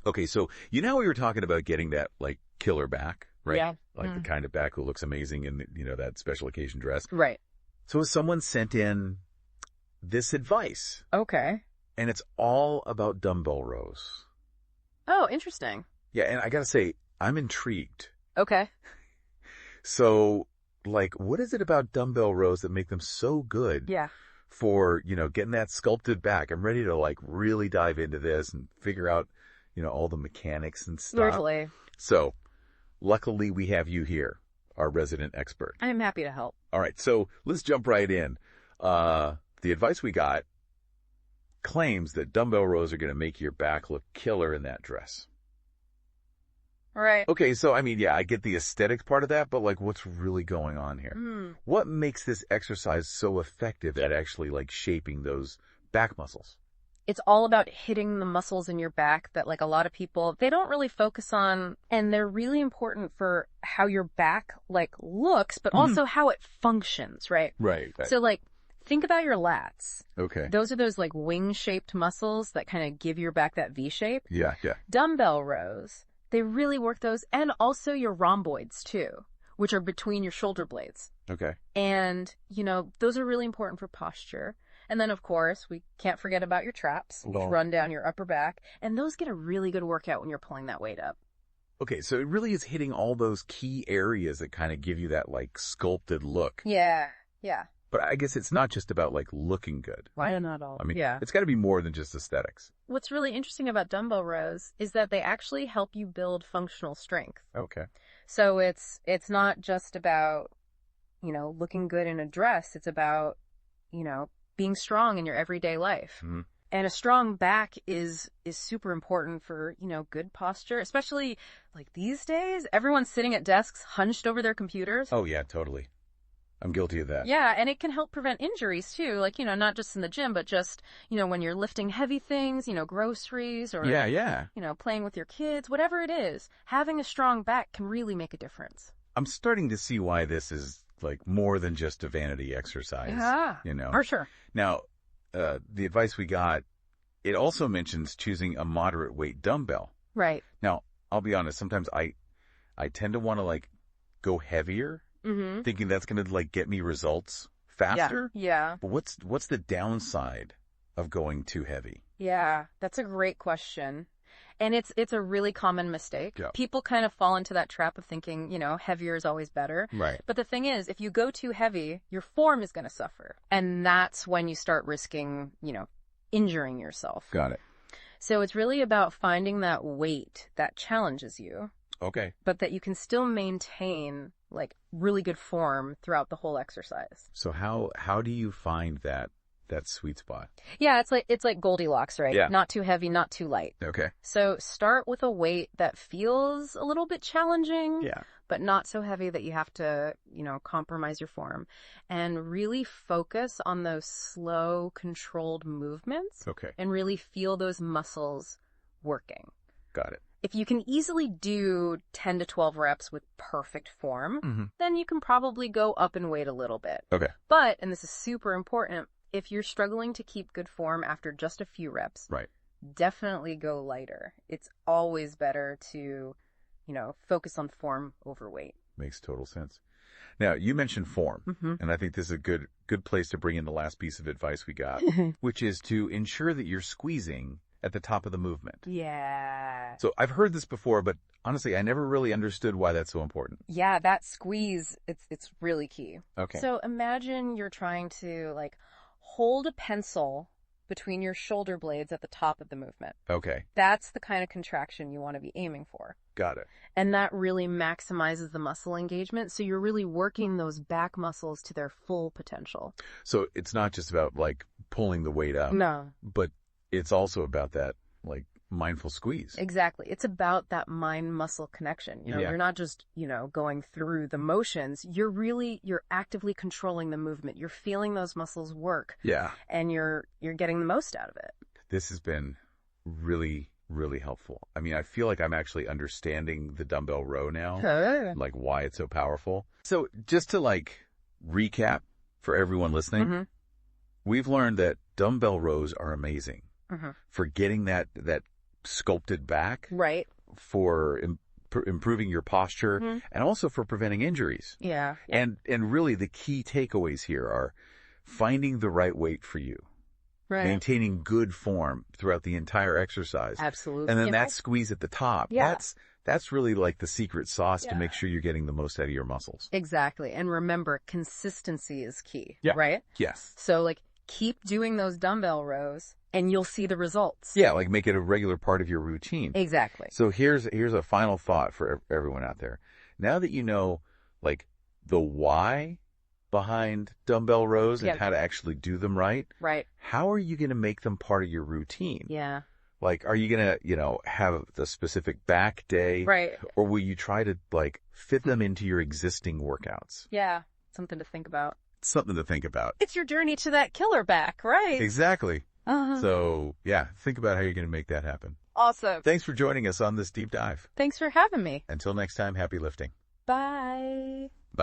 Okay, so you know we were talking about getting that, like, killer back, right? Yeah. Like the kind of back who looks amazing in, that special occasion dress. Right. So someone sent in this advice, Okay. and it's all about dumbbell rows. Oh, interesting. Yeah, and I gotta say, I'm intrigued. Okay. So, like, what is it about dumbbell rows that make them so good Yeah. for, getting that sculpted back? I'm ready to, like, really dive into this and figure out, all the mechanics and stuff. Totally. So, luckily we have you here, our resident expert. I'm happy to help. All right, so let's jump right in. The advice we got claims that dumbbell rows are going to make your back look killer in that dress. Right. Okay, so, I mean, yeah, I get the aesthetics part of that, but, like, what's really going on here? What makes this exercise so effective at actually, like, shaping those back muscles? It's all about hitting the muscles in your back that, like, a lot of people, they don't really focus on, and they're really important for how your back, like, looks, but also how it functions, right? Right. So, like, think about your lats. Okay. Those are those, like, wing-shaped muscles that kind of give your back that V shape. Yeah. Dumbbell rows, they really work those, and also your rhomboids, too, which are between your shoulder blades. Okay. And, those are really important for posture. And then, of course, we can't forget about your traps, which run down your upper back. And those get a really good workout when you're pulling that weight up. Okay, so it really is hitting all those key areas that kind of give you that, like, sculpted look. Yeah. But I guess it's not just about, like, looking good. Why not all? I mean, yeah. It's got to be more than just aesthetics. What's really interesting about dumbbell rows is that they actually help you build functional strength. Okay. So it's not just about, looking good in a dress. It's about, being strong in your everyday life. Mm-hmm. And a strong back is super important for, good posture, especially like these days. Everyone's sitting at desks hunched over their computers. Oh, yeah, totally. I'm guilty of that. Yeah, and it can help prevent injuries too, like, not just in the gym, but just, when you're lifting heavy things, groceries or, Yeah. Playing with your kids, whatever it is, having a strong back can really make a difference. I'm starting to see why this is, like, more than just a vanity exercise. Yeah, for sure. Now, the advice we got, it also mentions choosing a moderate weight dumbbell. Right. Now, I'll be honest, sometimes I tend to want to, like, go heavier. Thinking that's going to, like, get me results faster. Yeah. But what's the downside of going too heavy? Yeah, that's a great question. And it's a really common mistake. Yeah. People kind of fall into that trap of thinking, heavier is always better. Right. But the thing is, if you go too heavy, your form is going to suffer. And that's when you start risking, injuring yourself. Got it. So it's really about finding that weight that challenges you. Okay. But that you can still maintain, like, really good form throughout the whole exercise. So how do you find that sweet spot? Yeah, it's like Goldilocks, right? Yeah. Not too heavy, not too light. Okay. So start with a weight that feels a little bit challenging, Yeah. but not so heavy that you have to, compromise your form. And really focus on those slow, controlled movements. Okay. And really feel those muscles working. Got it. If you can easily do 10 to 12 reps with perfect form, then you can probably go up in weight a little bit. Okay. But, and this is super important, if you're struggling to keep good form after just a few reps, Right. definitely go lighter. It's always better to, focus on form over weight. Makes total sense. Now, you mentioned form, and I think this is a good place to bring in the last piece of advice we got, which is to ensure that you're squeezing at the top of the movement. Yeah. So I've heard this before, but honestly, I never really understood why that's so important. Yeah, that squeeze, it's really key. Okay. So imagine you're trying to, like, hold a pencil between your shoulder blades at the top of the movement. Okay. That's the kind of contraction you want to be aiming for. Got it. And that really maximizes the muscle engagement. So you're really working those back muscles to their full potential. So it's not just about, like, pulling the weight up. No. But it's also about that, like, mindful squeeze. Exactly. It's about that mind-muscle connection. You're not just, going through the motions. You're actively controlling the movement. You're feeling those muscles work. Yeah. And you're getting the most out of it. This has been really, really helpful. I mean, I feel like I'm actually understanding the dumbbell row now, like why it's so powerful. So just to, like, recap for everyone listening, we've learned that dumbbell rows are amazing for getting that sculpted back. Right. For improving your posture and also for preventing injuries. Yeah. And really the key takeaways here are finding the right weight for you. Right. Maintaining good form throughout the entire exercise. Absolutely. And then that squeeze at the top. Yeah. That's really like the secret sauce to make sure you're getting the most out of your muscles. Exactly. And remember, consistency is key. Yeah. Right? Yes. So like keep doing those dumbbell rows and you'll see the results. Yeah, like make it a regular part of your routine. Exactly. So here's a final thought for everyone out there. Now that you know like the why behind dumbbell rows and how to actually do them right. Right. How are you going to make them part of your routine? Yeah. Like, are you going to, have the specific back day? Right. Or will you try to like fit them into your existing workouts? Yeah. Something to think about. Something to think about. It's your journey to that killer back, right? Exactly. Uh-huh. So yeah, think about how you're going to make that happen. Awesome. Thanks for joining us on this deep dive. Thanks for having me. Until next time, happy lifting. Bye. Bye.